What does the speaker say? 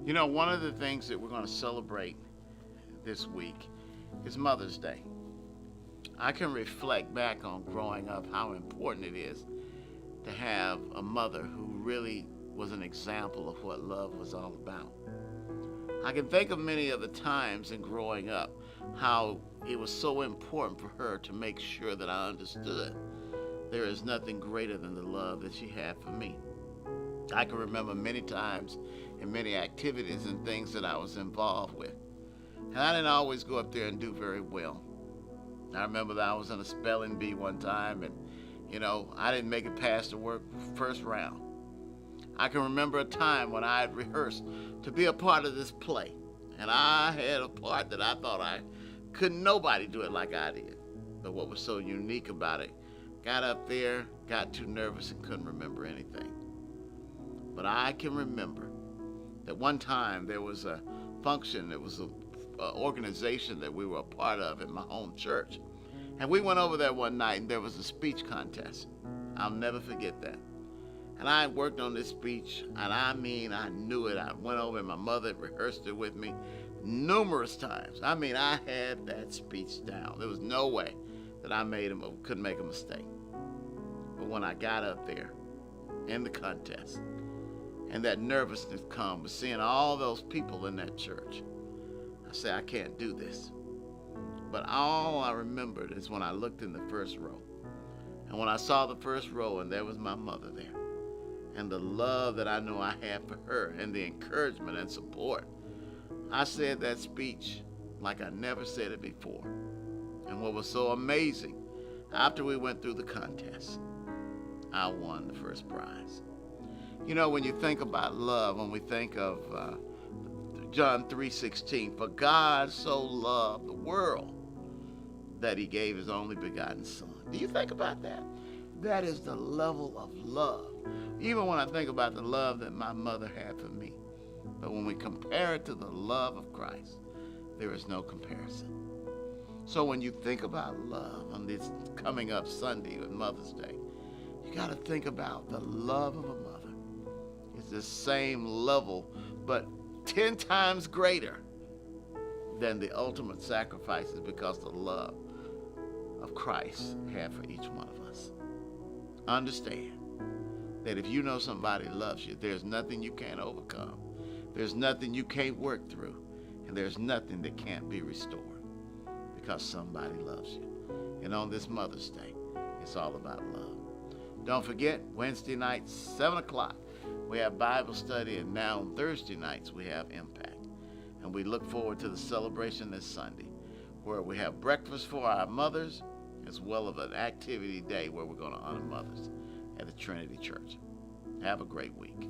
You know, one of the things that we're going to celebrate this week is Mother's Day. I can reflect back on growing up how important it is to have a mother who really was an example of what love was all about. I can think of many of the times in growing up how it was so important for her to make sure that I understood there is nothing greater than the love that she had for me. I can remember many times and many activities and things that I was involved with. And I didn't always go up there and do very well. I remember that I was in a spelling bee one time and, I didn't make it past the first round. I can remember a time when I had rehearsed to be a part of this play. And I had a part that I thought I couldn't nobody do it like I did. But what was so unique about it, got up there, got too nervous and couldn't remember anything. But I can remember that one time there was a function, it was a organization that we were a part of in my home church. And we went over there one night and there was a speech contest. I'll never forget that. And I worked on this speech, and I knew it. I went over and my mother rehearsed it with me numerous times. I had that speech down. There was no way that couldn't make a mistake. But when I got up there in the contest, and that nervousness come with seeing all those people in that church, I said, I can't do this. But all I remembered is when I looked in the first row. And when I saw the first row and there was my mother there, and the love that I know I had for her and the encouragement and support, I said that speech like I never said it before. And what was so amazing, after we went through the contest, I won the first prize. When you think about love, when we think of John 3:16, for God so loved the world that he gave his only begotten son. Do you think about that? That is the level of love. Even when I think about the love that my mother had for me. But when we compare it to the love of Christ, there is no comparison. So when you think about love on this coming up Sunday with Mother's Day, you got to think about the love of a mother. It's the same level, but 10 times greater than the ultimate sacrifices because the love of Christ had for each one of us. Understand that if you know somebody loves you, there's nothing you can't overcome. There's nothing you can't work through. And there's nothing that can't be restored because somebody loves you. And on this Mother's Day, it's all about love. Don't forget, Wednesday nights, 7 o'clock, we have Bible study, and now on Thursday nights, we have Impact. And we look forward to the celebration this Sunday, where we have breakfast for our mothers, as well as an activity day where we're going to honor mothers at the Trinity Church. Have a great week.